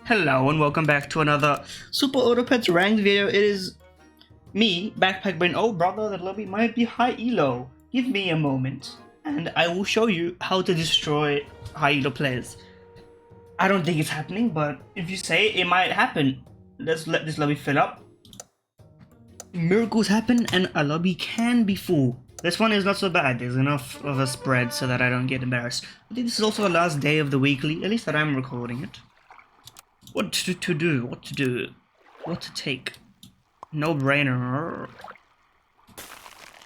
Hello and welcome back to another Super Auto Pets ranked video. It is me, Backpack Brain. Oh brother, that lobby might be high elo. Give me a moment and I will show you how to destroy high elo players. I don't think it's happening, but if you say it might happen, let's let this lobby fill up. Miracles happen and a lobby can be full. This one is not so bad, there's enough of a spread so that I don't get embarrassed. I think this is also the last day of the weekly, at least that I'm recording it. What to do, what to take. No brainer.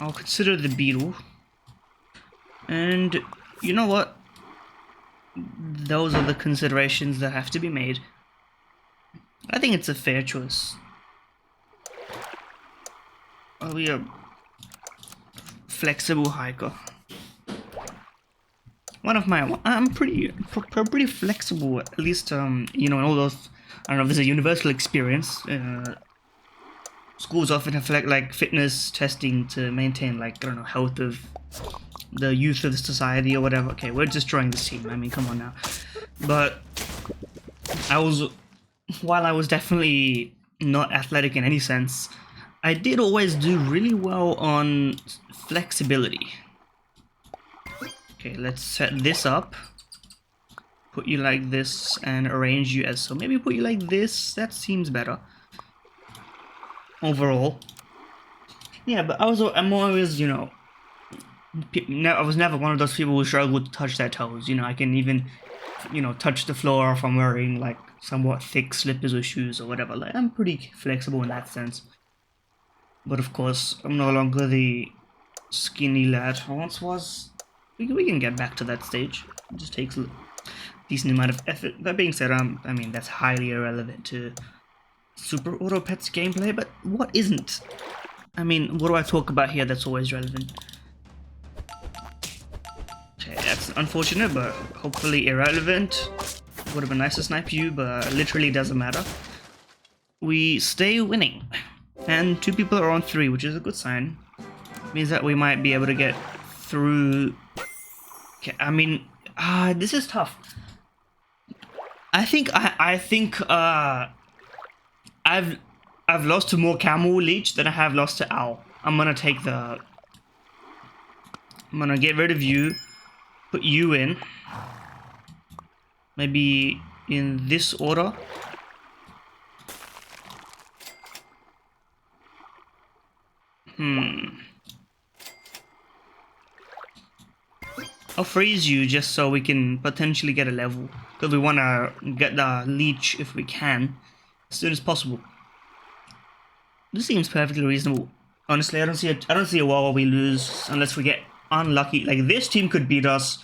I'll consider the beetle. And you know what? Those are the considerations that have to be made. I think it's a fair choice. Are we a flexible hiker? I'm pretty flexible, at least, you know, in all those, I don't know if it's a universal experience. Schools often have like fitness testing to maintain, like, I don't know, health of the youth of the society or whatever. Okay, we're destroying this team, I mean, come on now. But while I was definitely not athletic in any sense, I did always do really well on flexibility. Okay, let's set this up. Put you like this and arrange you as so. Maybe put you like this. That seems better. Overall. Yeah, but I'm always, you know, I was never one of those people who struggled to touch their toes. You know, I can even, you know, touch the floor if I'm wearing like somewhat thick slippers or shoes or whatever. Like, I'm pretty flexible in that sense. But of course, I'm no longer the skinny lad I once was. We can get back to that stage. It just takes a decent amount of effort. That being said, I mean, that's highly irrelevant to Super Auto Pets gameplay, but what isn't? I mean, what do I talk about here that's always relevant? Okay, that's unfortunate, but hopefully irrelevant. Would have been nice to snipe you, but literally doesn't matter. We stay winning. And 2 people are on 3, which is a good sign. Means that we might be able to get through. Okay, I mean, this is tough. I think I've lost to more camel leech than I have lost to owl. I'm gonna get rid of you, put you in. Maybe in this order. I'll freeze you just so we can potentially get a level, because we want to get the leech if we can as soon as possible. This seems perfectly reasonable. Honestly, I don't see a wall where we lose unless we get unlucky. Like, this team could beat us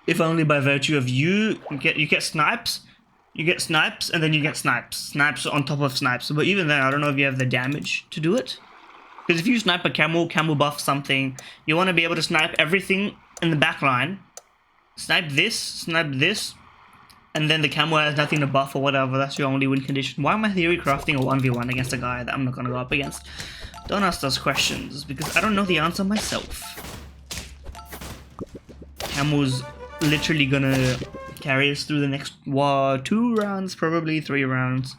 if only by virtue of you get snipes, and then you get snipes on top of snipes. But even then, I don't know if you have the damage to do it. Because if you snipe a camel buff something, you want to be able to snipe everything in the back line. Snipe this, and then the camel has nothing to buff or whatever. That's your only win condition. Why am I theory crafting a 1v1 against a guy that I'm not going to go up against? Don't ask those questions, because I don't know the answer myself. Camel's literally gonna carry us through the next 2 rounds, probably 3 rounds.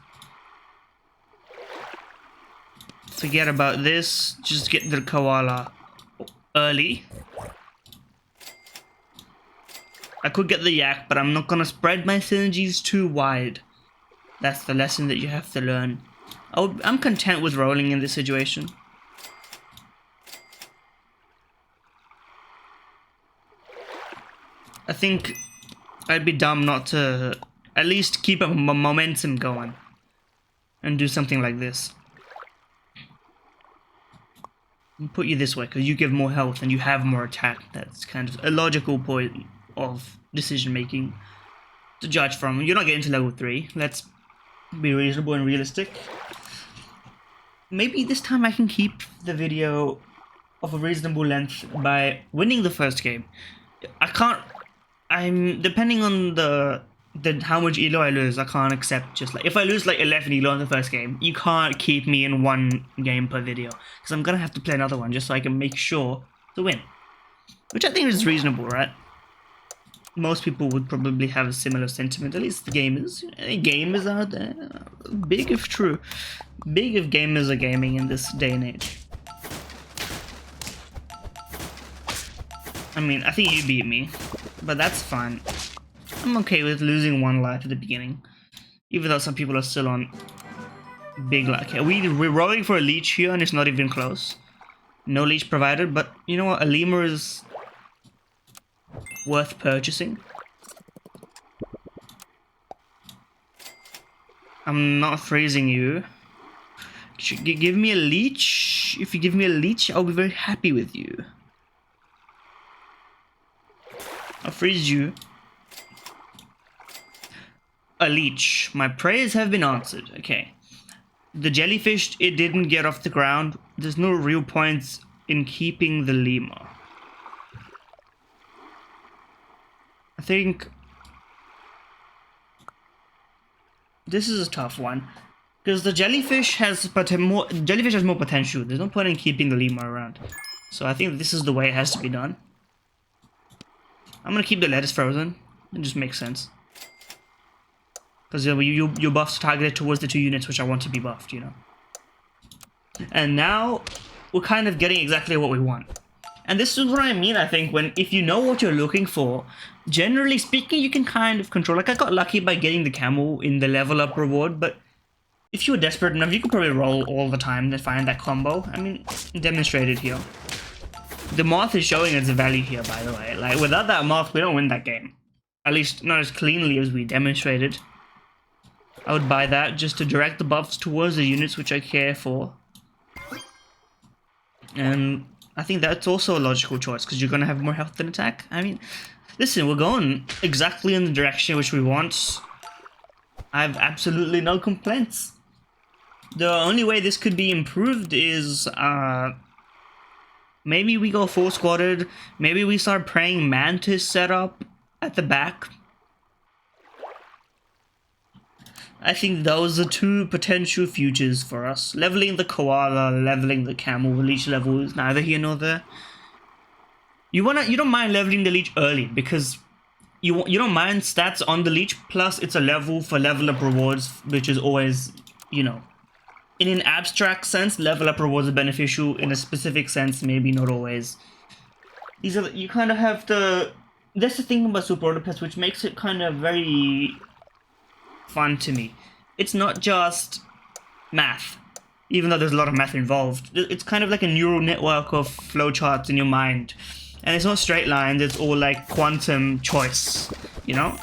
Forget about this, just get the koala early. I could get the yak, but I'm not gonna spread my synergies too wide. That's the lesson that you have to learn. I'm content with rolling in this situation. I think I'd be dumb not to at least keep a momentum going and do something like this. Put you this way because you give more health and you have more attack. That's kind of a logical point of decision making to judge from. You're not getting to level 3. Let's be reasonable and realistic. Maybe this time I can keep the video of a reasonable length by winning the first game. I'm depending on the how much elo I lose. I can't accept just like, if I lose like 11 elo in the first game, you can't keep me in 1 game per video, because I'm gonna have to play another one just so I can make sure to win, which I think is reasonable, right? most people would probably have a similar sentiment, at least the gamers. Any gamers out there? Big if true. Big if gamers are gaming in this day and age. I mean, I think you beat me, but that's fine. I'm okay with losing one life at the beginning, even though some people are still on big life. Okay, we're rolling for a leech here, and it's not even close. No leech provided, but you know what? A lemur is worth purchasing. I'm not freezing you. Give me a leech. If you give me a leech, I'll be very happy with you. I'll freeze you. A leech. My prayers have been answered. Okay. The jellyfish, it didn't get off the ground. There's no real points in keeping the lemur. I think this is a tough one, because the jellyfish has more potential. There's no point in keeping the lemur around. So I think this is the way it has to be done. I'm gonna keep the lettuce frozen. It just makes sense. Because your buffs targeted towards the 2 units which I want to be buffed, you know. And now we're kind of getting exactly what we want. And this is what I mean, I think, if you know what you're looking for, generally speaking, you can kind of control. Like, I got lucky by getting the camel in the level up reward, but if you were desperate enough, you could probably roll all the time to find that combo. I mean, demonstrated here. The moth is showing its value here, by the way. Like, without that moth, we don't win that game. At least not as cleanly as we demonstrated. I would buy that just to direct the buffs towards the units which I care for. And I think that's also a logical choice, because you're going to have more health than attack. I mean, listen, we're going exactly in the direction which we want. I have absolutely no complaints. The only way this could be improved is, maybe we go full squatted. Maybe we start praying mantis setup at the back. I think those are 2 potential futures for us. Leveling the koala, leveling the camel. The leech level is neither here nor there. You don't mind leveling the leech early, because you don't mind stats on the leech, plus it's a level for level up rewards, which is always, you know, in an abstract sense, level up rewards are beneficial. In a specific sense, maybe not always. You kind of have to. That's the thing about Super Auto Pets, which makes it kind of very fun to me. It's not just math, even though there's a lot of math involved. It's kind of like a neural network of flowcharts in your mind, and it's not straight lines. It's all like quantum choice, you know.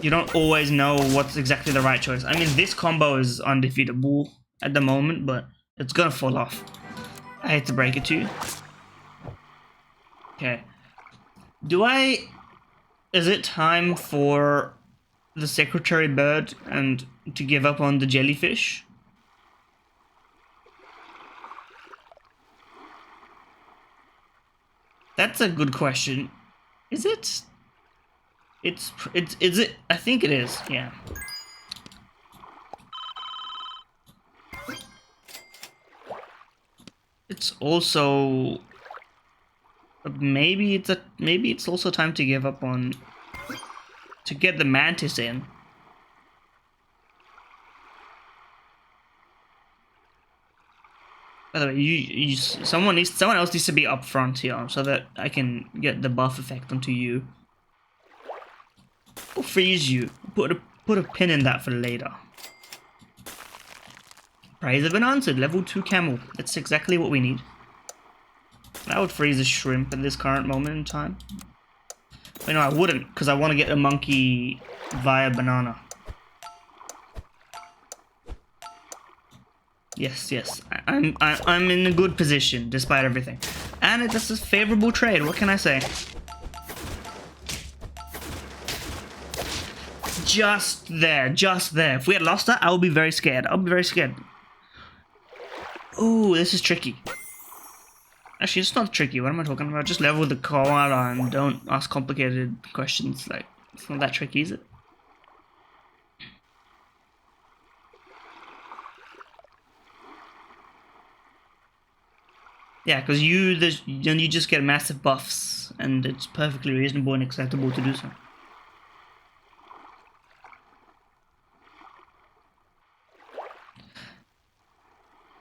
You don't always know what's exactly the right choice. I mean, this combo is undefeatable at the moment, but it's gonna fall off. I hate to break it to you. Okay. Is it time for the secretary bird and to give up on the jellyfish? That's a good question. Is it? Is it? I think it is, yeah. It's also maybe it's also time to give up on to get the mantis in. By the way, someone else needs to be up front here so that I can get the buff effect onto you. Or freeze you. Put a pin in that for later. Praise have been answered. Level 2 camel. That's exactly what we need. I would freeze a shrimp at this current moment in time. Wait, no, I wouldn't, because I want to get a monkey via banana. Yes. I'm in a good position despite everything, and it's a favorable trade. What can I say? Just there. If we had lost that, I would be very scared. Ooh, this is tricky. Actually, it's not tricky. What am I talking about? Just level the koala and don't ask complicated questions. Like, it's not that tricky, is it? Yeah, because then you just get massive buffs, and it's perfectly reasonable and acceptable to do so.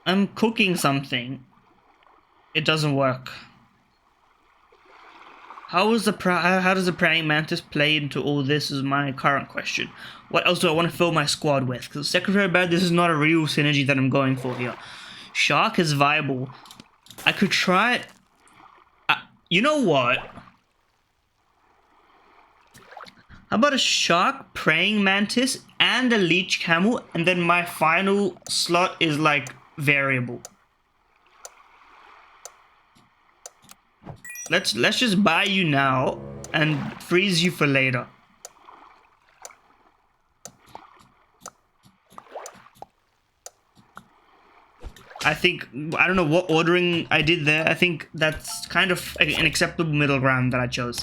I'm cooking something. It doesn't work. How does the praying mantis play into all this is my current question. What else do I want to fill my squad with? Because Secretary Bad, this is not a real synergy that I'm going for here. Shark is viable. I could try it. You know what? How about a shark, praying mantis, and a leech camel, and then my final slot is like variable. Let's just buy you now and freeze you for later. I don't know what ordering I did there. I think that's kind of an acceptable middle ground that I chose.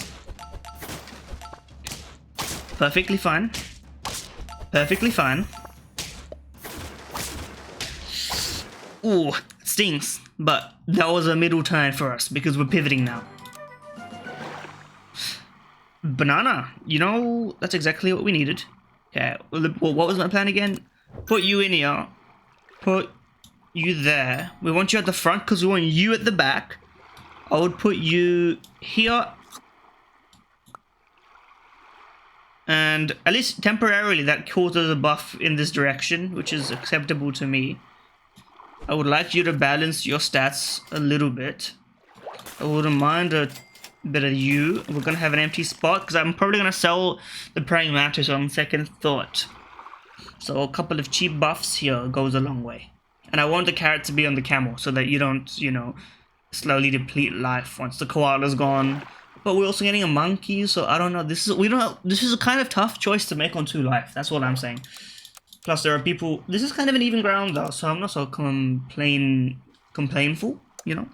Perfectly fine. Perfectly fine. Ooh, it stings. But that was a middle turn for us because we're pivoting now. Banana. You know, that's exactly what we needed. Okay, well, what was my plan again? Put you in here. Put you there. We want you at the front because we want you at the back. I would put you here. And at least temporarily that causes a buff in this direction, which is acceptable to me. I would like you to balance your stats a little bit. I wouldn't mind a bit of you. We're going to have an empty spot because I'm probably going to sell the praying mantis on second thought. So a couple of cheap buffs here goes a long way. And I want the carrot to be on the camel so that you don't, you know, slowly deplete life once the koala's gone. But we're also getting a monkey, so I don't know. This is a kind of tough choice to make on 2 life. That's what I'm saying. Plus, there are people. This is kind of an even ground though, so I'm not so complainful, you know.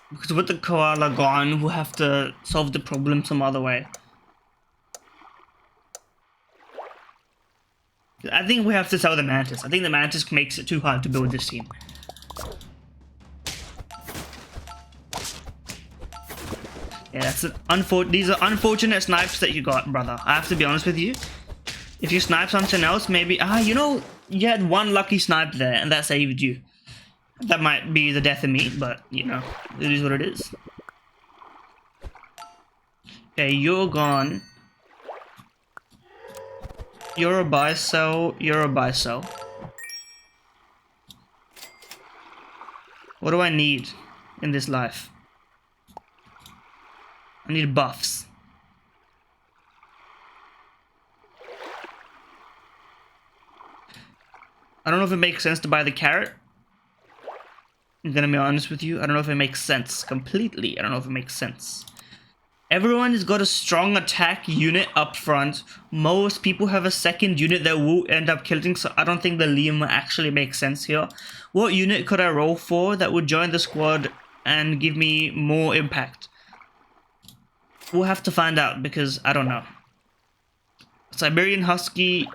Because with the koala gone, we'll have to solve the problem some other way. I think we have to sell the mantis. I think the mantis makes it too hard to build this team. Yeah, that's these are unfortunate snipes that you got, brother. I have to be honest with you. If you snipe something else, maybe... you know, you had one lucky snipe there, and that saved you. That might be the death of me, but, you know, it is what it is. Okay, you're gone. You're a buy sell. You're a buy sell. What do I need in this life? I need buffs. I don't know if it makes sense to buy the carrot. I'm gonna be honest with you. I don't know if it makes sense completely. I don't know if it makes sense. Everyone has got a strong attack unit up front. Most people have a second unit that will end up killing, so I don't think the Liam actually makes sense here. What unit could I roll for that would join the squad and give me more impact? We'll have to find out because I don't know. Siberian Husky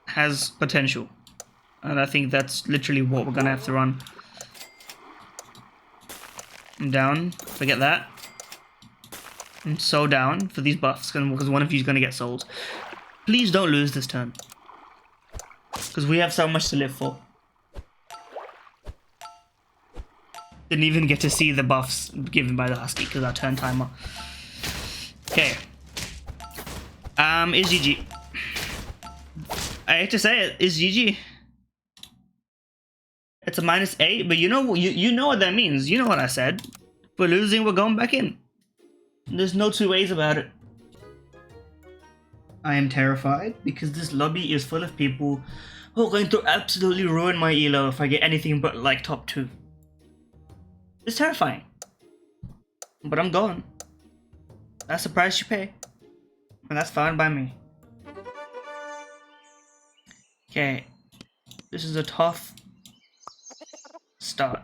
has potential. And I think that's literally what we're gonna have to run. I'm down. Forget that. I'm so down for these buffs because one of you is gonna get sold. Please don't lose this turn. Because we have so much to live for. Didn't even get to see the buffs given by the Husky because our turn timer. Okay. Is GG. I hate to say it, is GG. It's a -8, but you know what that means. You know what I said. If we're losing, we're going back in. There's no 2 ways about it. I am terrified because this lobby is full of people who are going to absolutely ruin my elo if I get anything but like top 2. It's terrifying. But I'm going. That's the price you pay. And that's fine by me. Okay. This is a tough start.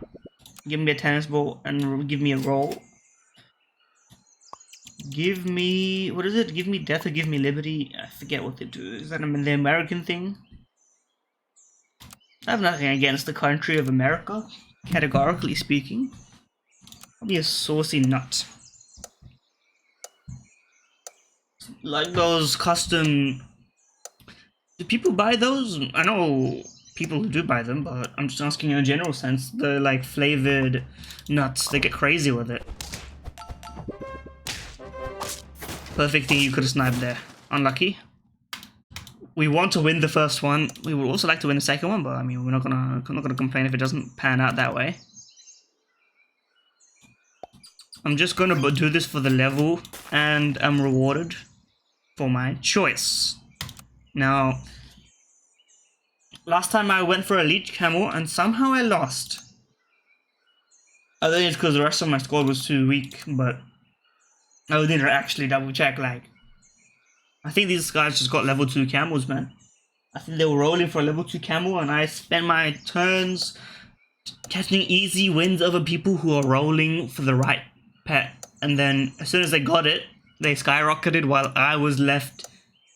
Give me a tennis ball and give me a roll. Give me, what is it? Give me death or give me liberty? I forget what they do. Is that the American thing? I have nothing against the country of America, categorically speaking. I'll be a saucy nut. Like those custom... Do people buy those? I know people who do buy them, but I'm just asking in a general sense. The like flavored nuts, they get crazy with it. Perfect thing you could have sniped there. Unlucky. We want to win the first one. We would also like to win the second one, but I mean, we're not gonna complain if it doesn't pan out that way. I'm just gonna do this for the level, and I'm rewarded for my choice. Now, last time I went for a leech camel, and somehow I lost. I think it's because the rest of my squad was too weak, but I didn't actually double check. Like, I think these guys just got level 2 camels, man. I think they were rolling for a level 2 camel, and I spent my turns catching easy wins over people who are rolling for the right pet. And then as soon as they got it, they skyrocketed while I was left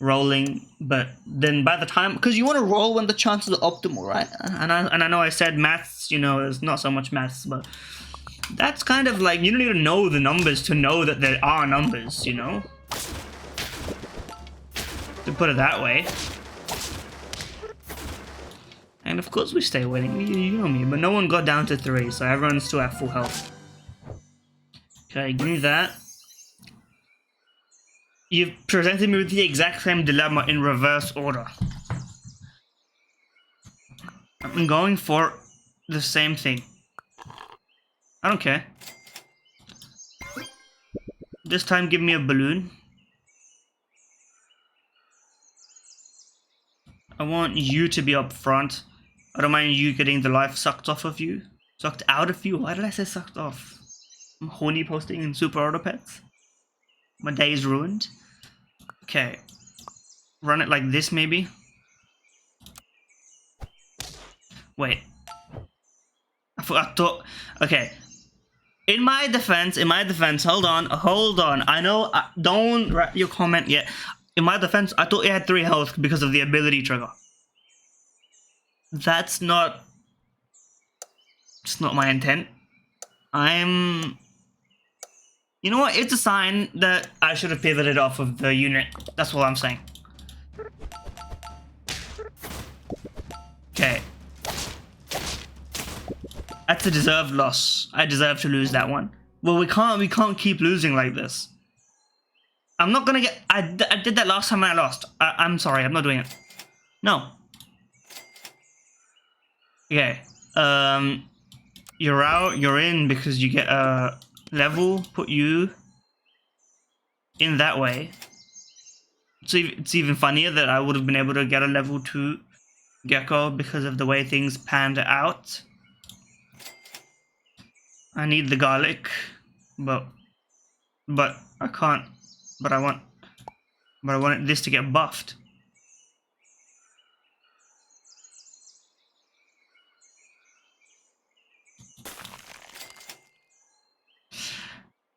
rolling. But then by the time, because you want to roll when the chances are optimal, right? And I know I said maths, you know, it's not so much maths, but that's kind of like, you don't need to know the numbers to know that there are numbers, you know? To put it that way. And of course we stay winning, you know me, but no one got down to 3, so everyone's still at full health. Okay, give me that. You've presented me with the exact same dilemma in reverse order. I'm going for the same thing. I don't care. This time give me a balloon. I want you to be up front. I don't mind you getting the life sucked off of you. Sucked out of you? Why did I say sucked off? I'm horny posting in Super Auto Pets. My day is ruined. Okay. Run it like this, maybe. Wait. I thought... Okay. In my defense, hold on. I know, don't write your comment yet. In my defense, I thought it had 3 health because of the ability trigger. That's not... It's not my intent. You know what? It's a sign that I should have pivoted off of the unit. That's what I'm saying. Okay. That's a deserved loss. I deserve to lose that one. Well, we can't keep losing like this. I'm not gonna get... I did that last time and I lost. I'm sorry, I'm not doing it. No. Okay. You're out, you're in because you get a level, put you in that way. So it's even funnier that I would have been able to get a level 2 gecko because of the way things panned out. I need the garlic, but I can't. But I want this to get buffed.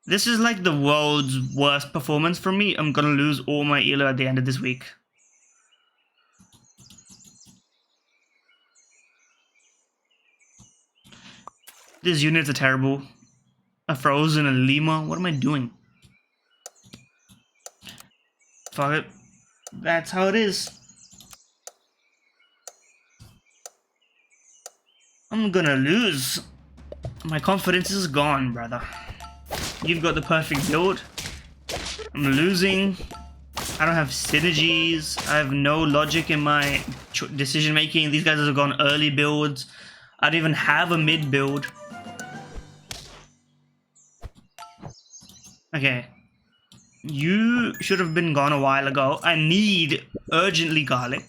This is like the world's worst performance for me. I'm gonna lose all my elo at the end of this week. These units are terrible. A frozen, a Lima. What am I doing? Fuck it. That's how it is. I'm gonna lose. My confidence is gone, brother. You've got the perfect build. I'm losing. I don't have synergies. I have no logic in my decision making. These guys have gone early builds. I don't even have a mid build. Okay. You should have been gone a while ago. I need urgently garlic.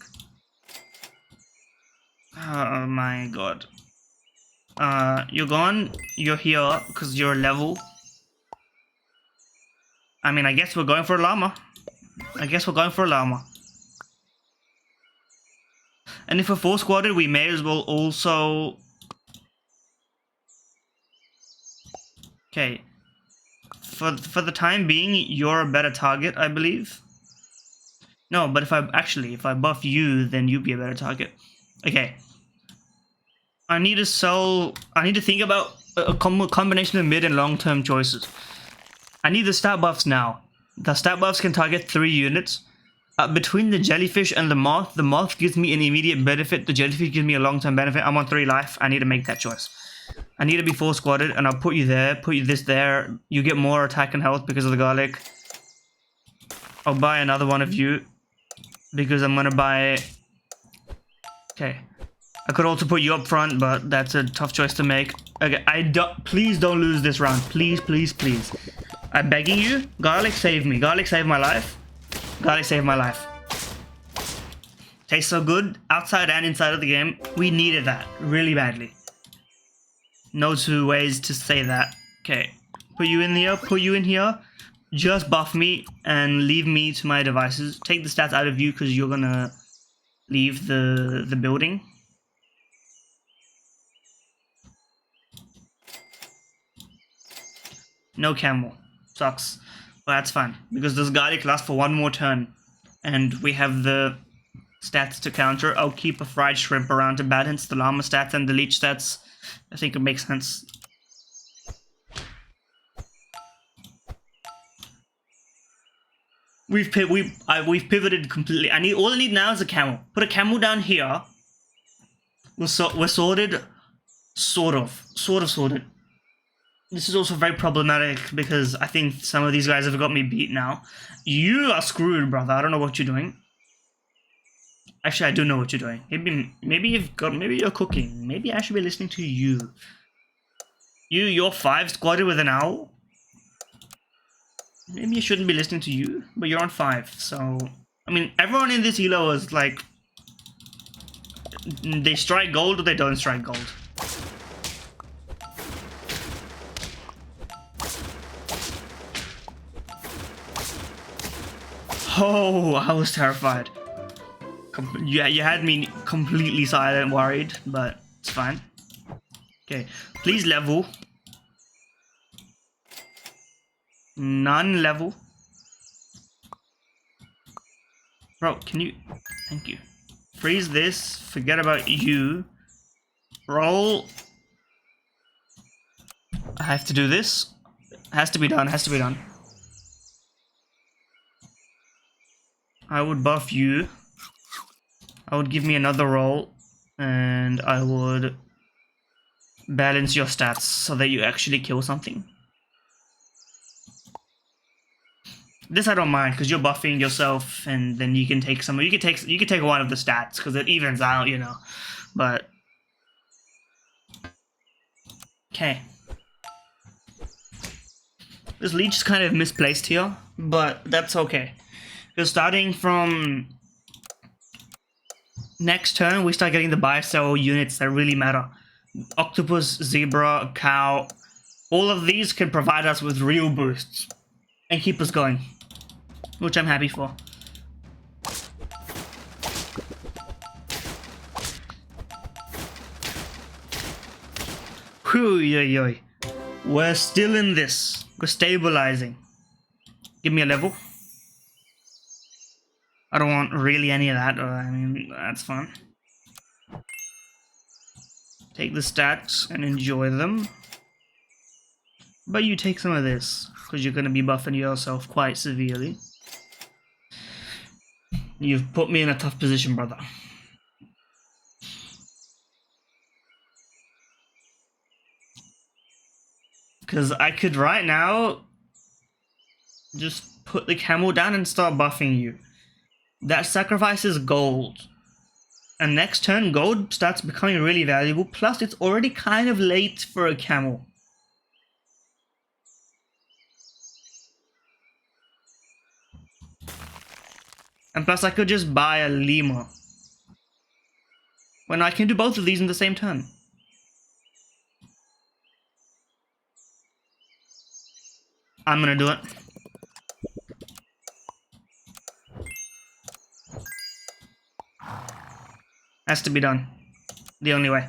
Oh my god. You're gone. You're here because you're level. I mean, I guess we're going for a llama. And if we're 4 squadded, we may as well also... Okay. for the time being, you're a better target, I believe. No, but if I buff you, then you'd be a better target. Okay. I need to think about a combination of mid and long-term choices. I need the stat buffs now. The stat buffs can target 3 units. Between the jellyfish and the moth gives me an immediate benefit. The jellyfish gives me a long-term benefit. I'm on 3 life. I need to make that choice. I need to be 4 squatted, and I'll put you there, put you this there. You get more attack and health because of the garlic. I'll buy another one of you because I'm gonna buy... Okay. I could also put you up front, but that's a tough choice to make. Okay, please don't lose this round. Please, please, please. I'm begging you. Garlic, save me. Garlic, save my life. Garlic, save my life. Tastes so good, outside and inside of the game. We needed that really badly. No two ways to say that. Okay, put you in here, put you in here. Just buff me and leave me to my devices. Take the stats out of you because you're gonna leave the building. No camel. Sucks. But that's fine, because this garlic lasts for 1 more turn. And we have the stats to counter. I'll keep a fried shrimp around to balance the llama stats and the leech stats. I think it makes sense. We've pivoted completely. All I need now is a camel. Put a camel down here. We're sorted. Sort of sorted. This is also very problematic because I think some of these guys have got me beat now. You are screwed, brother. I don't know what you're doing. Actually, I do know what you're doing. Maybe you're cooking. Maybe I should be listening to you. You're 5 squatted with an owl. Maybe I shouldn't be listening to you, but you're on 5. So, I mean, everyone in this elo is like, they strike gold or they don't strike gold. Oh, I was terrified. Yeah, you had me completely silent, worried, but it's fine. Okay, please level. None level. Bro, can you... Thank you. Freeze this. Forget about you. Roll. I have to do this. Has to be done, has to be done. I would buff you. I would give me another roll. And I would balance your stats so that you actually kill something. This I don't mind because you're buffing yourself, and then you can take some. You can take one of the stats because it evens out, you know. But okay, this leech is kind of misplaced here, but that's okay. Because starting from next turn, we start getting the buy-sell units that really matter. Octopus, zebra, cow. All of these can provide us with real boosts and keep us going, which I'm happy for. Whew, we're still in this. We're stabilizing. Give me a level. I don't want really any of that. I mean, that's fun. Take the stats and enjoy them. But you take some of this, because you're going to be buffing yourself quite severely. You've put me in a tough position, brother. Because I could right now just put the camel down and start buffing you. That sacrifices gold. And next turn, gold starts becoming really valuable. Plus, it's already kind of late for a camel. And plus, I could just buy a lemur. When I can do both of these in the same turn. I'm gonna do it. Has to be done. The only way.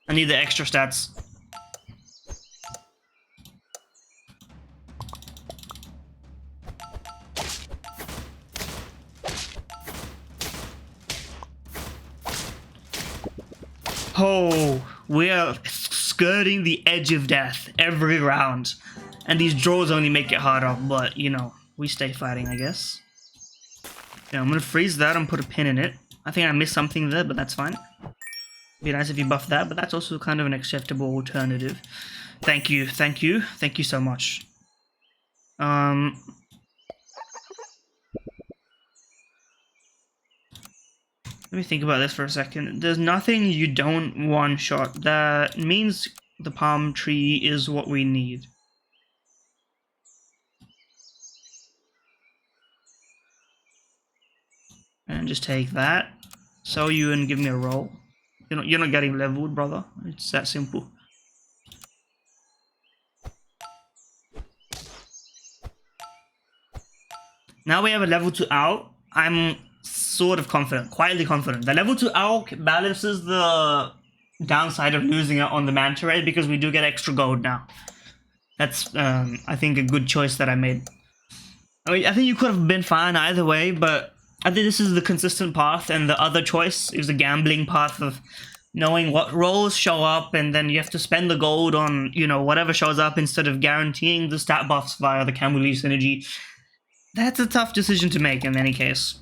I need the extra stats. Oh, we're skirting the edge of death every round. And these draws only make it harder, but, you know, we stay fighting, I guess. Yeah, I'm gonna freeze that and put a pin in it. I think I missed something there, but that's fine. Be nice if you buff that, but that's also kind of an acceptable alternative. Thank you, thank you, thank you so much. Let me think about this for a second. There's nothing you don't one-shot. That means the palm tree is what we need. And just take that. Sell you and give me a roll. You're not getting leveled, brother. It's that simple. Now we have a level 2 owl. I'm sort of confident, quietly confident. The level 2 owl balances the downside of losing it on the manta ray because we do get extra gold now. That's, I think, a good choice that I made. I mean, I think you could have been fine either way, but I think this is the consistent path, and the other choice is the gambling path of knowing what rolls show up, and then you have to spend the gold on, you know, whatever shows up instead of guaranteeing the stat buffs via the Camel Leaf synergy. That's a tough decision to make in any case.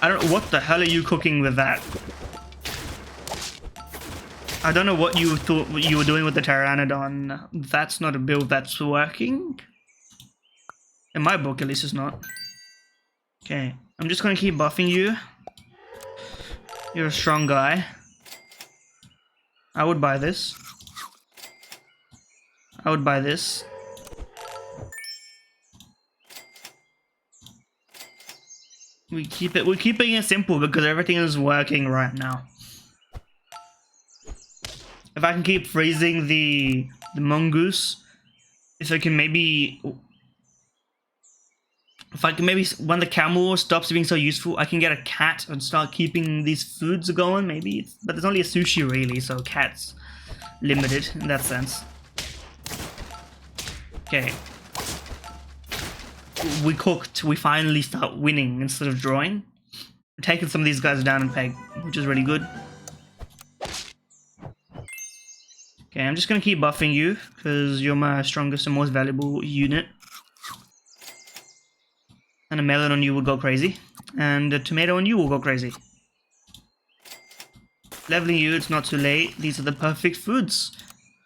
I don't know, what the hell are you cooking with that? I don't know what you thought you were doing with the Pteranodon. That's not a build that's working. In my book, at least, it's not. Okay, I'm just gonna keep buffing you. You're a strong guy. I would buy this. I would buy this. We're keeping it simple because everything is working right now. If I can keep freezing the mongoose, if I can maybe, when the camel stops being so useful, I can get a cat and start keeping these foods going, maybe. But there's only a sushi really, so cat's limited in that sense. Okay. We cooked. We finally start winning instead of drawing. We're taking some of these guys down in peg, which is really good. Okay, I'm just gonna keep buffing you because you're my strongest and most valuable unit. And a melon on you will go crazy, and a tomato on you will go crazy. Leveling you, it's not too late. These are the perfect foods.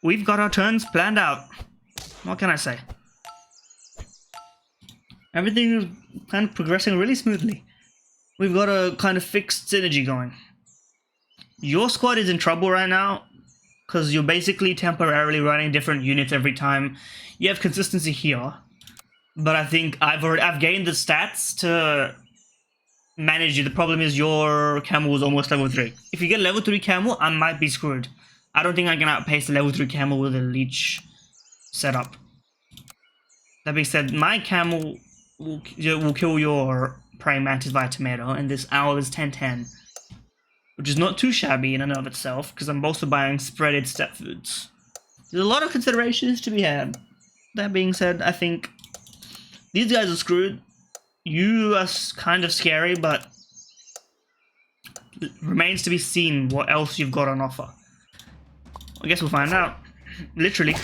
We've got our turns planned out. What can I say? Everything is kind of progressing really smoothly. We've got a kind of fixed synergy going. Your squad is in trouble right now because you're basically temporarily running different units every time. You have consistency here, but I think I've gained the stats to manage you. The problem is your camel is almost level 3. If you get level 3 camel, I might be screwed. I don't think I can outpace the level 3 camel with a leech setup. That being said, my camel will kill your praying mantis via tomato, and this owl is 10/10. Which is not too shabby in and of itself, because I'm also buying spreaded step foods. There's a lot of considerations to be had. That being said, I think these guys are screwed. You are kind of scary, but it remains to be seen what else you've got on offer. I guess we'll find out. Literally.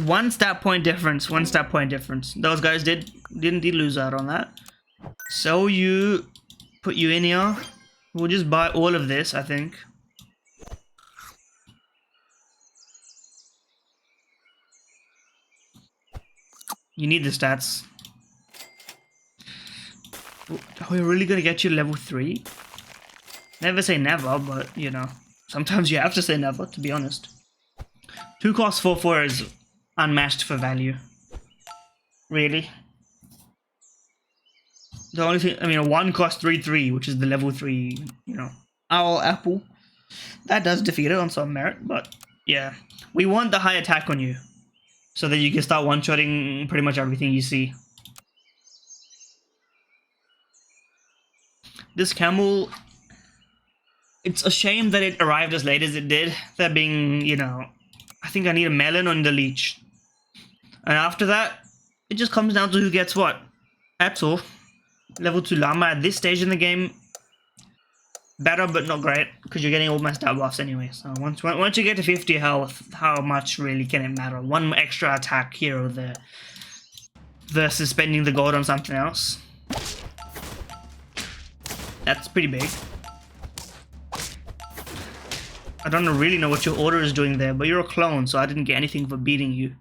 One stat point difference. Those guys did indeed lose out on that. So you put you in here. We'll just buy all of this, I think. You need the stats. Are we really gonna get you to level 3? Never say never, but you know, sometimes you have to say never, to be honest. 2 cost 4/4 is unmatched for value. Really? The only thing, I mean, a 1 cost 3/3, which is the level 3, you know, owl apple. That does defeat it on some merit, but yeah. We want the high attack on you, so that you can start one-shotting pretty much everything you see. This camel, it's a shame that it arrived as late as it did. That being, you know, I think I need a melon on the leech. And after that, it just comes down to who gets what. That's all. Level 2 llama at this stage in the game, better but not great, because you're getting all my stat buffs anyway. So once you get to 50 health, how much really can it matter? One extra attack here or there versus spending the gold on something else. That's pretty big. I don't really know what your order is doing there, but you're a clone, so I didn't get anything for beating you.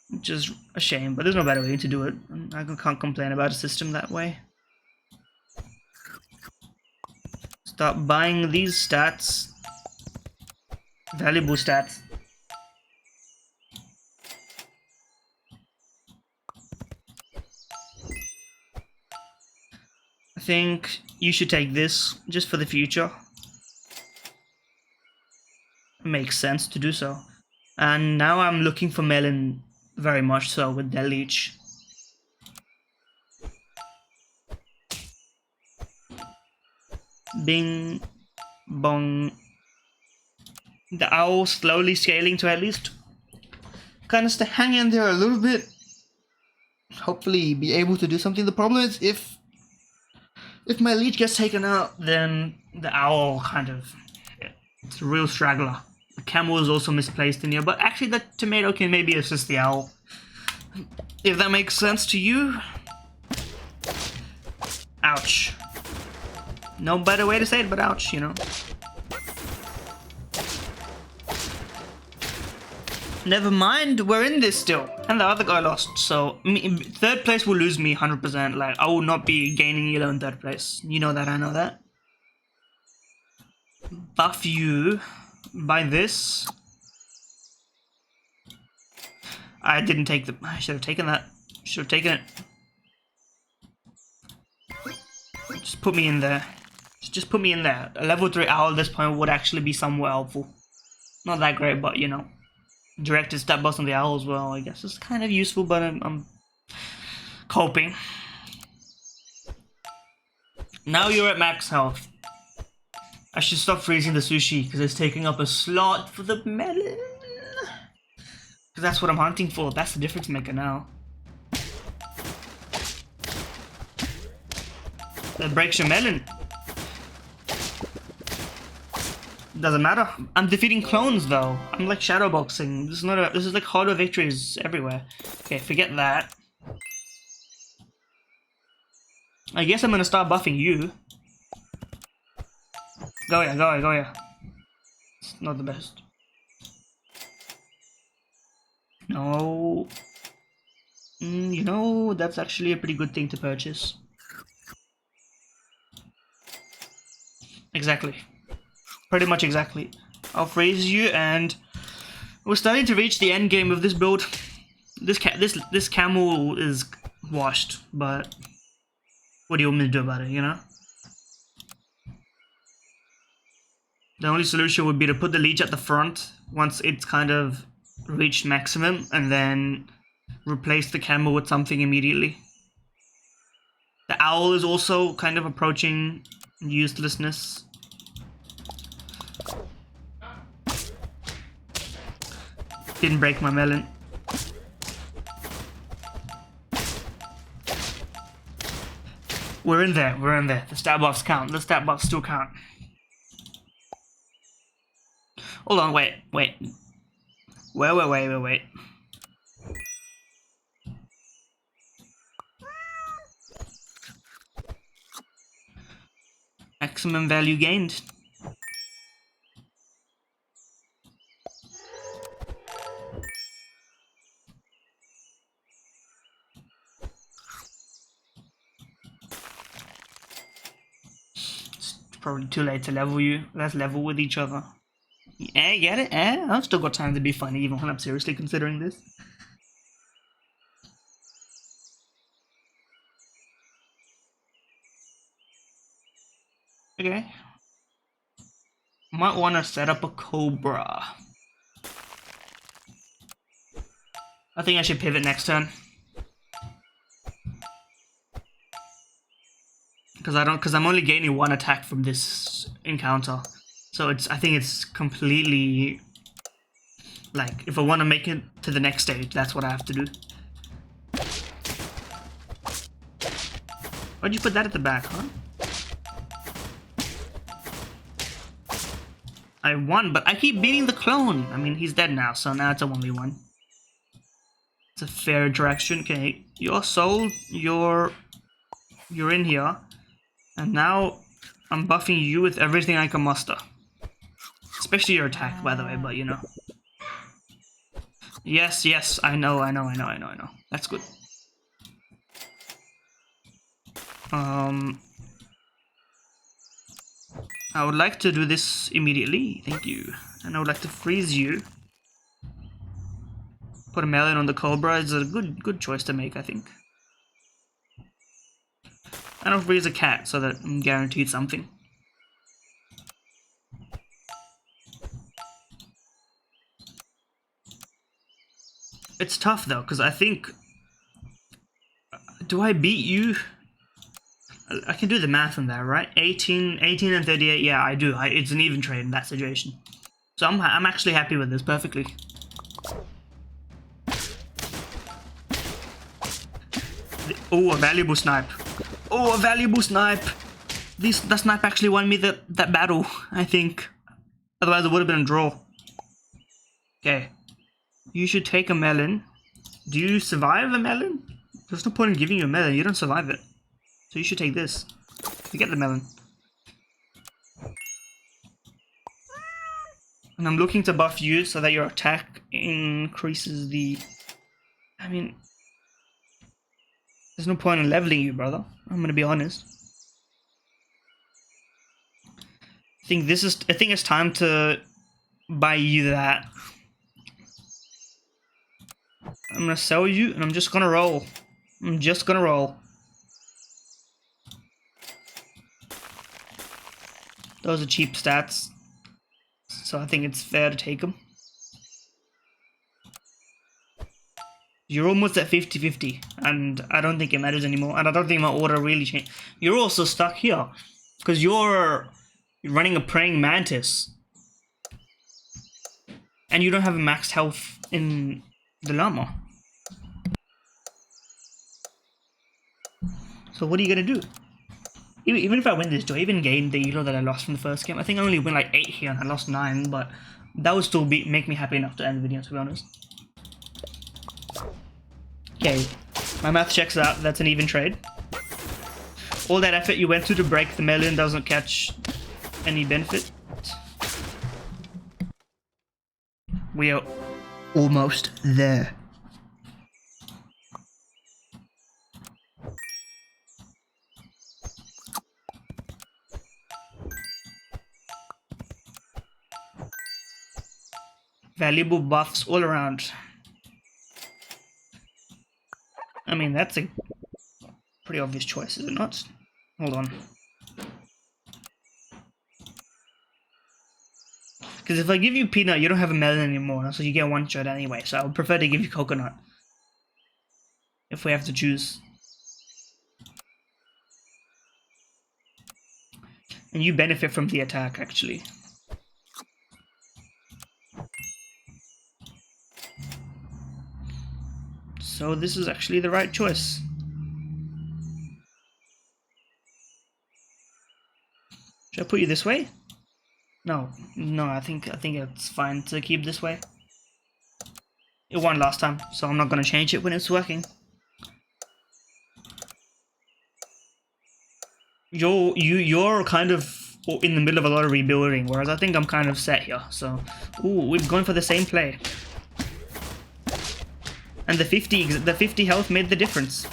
Which is a shame, but there's no better way to do it. I can't complain about a system that way. Start buying these stats. Valuable stats. I think you should take this just for the future. It makes sense to do so. And now I'm looking for melon very much so with their leech. Bing, bong. The owl slowly scaling to at least kind of hang in there a little bit. Hopefully be able to do something. The problem is if my leech gets taken out, then the owl kind of, it's a real straggler. The camel is also misplaced in here, but actually the tomato can maybe assist the owl. If that makes sense to you. Ouch. No better way to say it, but ouch, you know. Never mind, we're in this still. And the other guy lost, so third place will lose me 100%. Like, I will not be gaining yellow in third place. You know that, I know that. Buff you by this. I didn't take the... I should have taken that. Should have taken it. Just put me in there. Just put me in there. A level 3 owl at this point would actually be somewhat helpful. Not that great, but you know. Directed stat buffs on the owl as well, I guess. It's kind of useful, but I'm coping. Now you're at max health. I should stop freezing the sushi because it's taking up a slot for the melon. Because that's what I'm hunting for. That's the difference maker now. That breaks your melon. Doesn't matter. I'm defeating clones though. I'm like shadowboxing. This is like harder victories everywhere. Okay, forget that. I guess I'm gonna start buffing you. Go yeah, go yeah, go yeah. It's not the best. No. You know, that's actually a pretty good thing to purchase. Exactly. Pretty much exactly. I'll freeze you, and we're starting to reach the end game of this build. This camel is washed, but what do you want me to do about it, you know? The only solution would be to put the leech at the front once it's kind of reached maximum, and then replace the camel with something immediately. The owl is also kind of approaching uselessness. Didn't break my melon. We're in there, we're in there. The stat buffs count, the stat buffs still count. Hold on, wait. Wait. Maximum value gained. Probably too late to level you. Let's level with each other. Yeah, get it? I've still got time to be funny even when I'm seriously considering this. Okay. Might want to set up a Cobra. I think I should pivot next turn. Because I'm only gaining one attack from this encounter. So I think it's completely, like, if I want to make it to the next stage, that's what I have to do. Why'd you put that at the back, huh? I won, but I keep beating the clone. I mean, he's dead now, so now it's a 1v1. It's a fair direction. Okay, your soul, you're in here. And now I'm buffing you with everything I can muster. Especially your attack, by the way, but you know. Yes, yes, I know. That's good. I would like to do this immediately, thank you. And I would like to freeze you. Put a melon on the Cobra is a good choice to make, I think. And I'll freeze a cat so that I'm guaranteed something. It's tough though, because I think... Do I beat you? I can do the math on that, right? 18 and 38, yeah, I do. It's an even trade in that situation. So I'm actually happy with this perfectly. Oh, a valuable snipe. Oh, a valuable snipe. That snipe actually won me that battle, I think. Otherwise it would have been a draw. Okay. You should take a melon. Do you survive a melon? There's no point in giving you a melon, you don't survive it. So you should take this. You get the melon. And I'm looking to buff you so that your attack increases the... I mean... There's no point in leveling you, brother. I'm gonna be honest. I think it's time to buy you that. I'm gonna sell you and I'm just gonna roll. Those are cheap stats, so I think it's fair to take them. You're almost at 50-50, and I don't think it matters anymore, and I don't think my order really changed. You're also stuck here, because you're running a praying mantis, and you don't have a maxed health in the llama. So what are you going to do? Even if I win this, do I even gain the elo that I lost from the first game? I think I only win like 8 here and I lost 9, but that would still make me happy enough to end the video, to be honest. Okay, my math checks out, that's an even trade. All that effort you went through to break the melon doesn't catch any benefit. We are almost there. Valuable buffs all around. I mean, that's a pretty obvious choice, is it not? Hold on. Because if I give you peanut, you don't have a melon anymore, so you get one shot anyway. So I would prefer to give you coconut. If we have to choose. And you benefit from the attack, actually. So this is actually the right choice. Should I put you this way? No, I think it's fine to keep this way. It won last time, so I'm not gonna change it when it's working. You're kind of in the middle of a lot of rebuilding, whereas I think I'm kind of set here. So, ooh, we've gone for the same play. And the 50 health made the difference.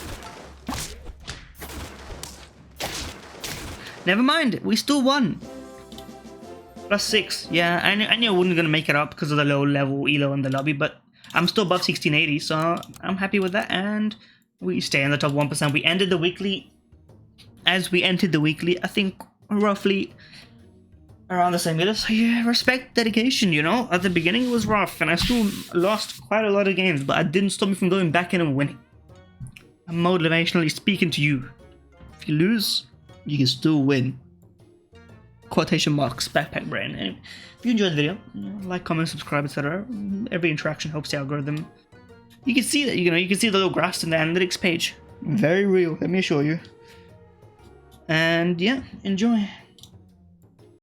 Never mind, we still won. +6. Yeah, I knew I wasn't gonna make it up because of the low level elo in the lobby, but I'm still above 1680, so I'm happy with that. And we stay in the top 1%. We ended the weekly. As we entered the weekly, I think roughly around the same elo. So yeah, respect, dedication, you know. At the beginning it was rough, and I still lost quite a lot of games, but it didn't stop me from going back in and winning. I'm motivationally speaking to you. If you lose, you can still win. Quotation marks, backpack brain. Anyway, if you enjoyed the video, like, comment, subscribe, etc. Every interaction helps the algorithm. You can see that, you can see the little graphs in the analytics page. Very real, let me assure you. And yeah, enjoy.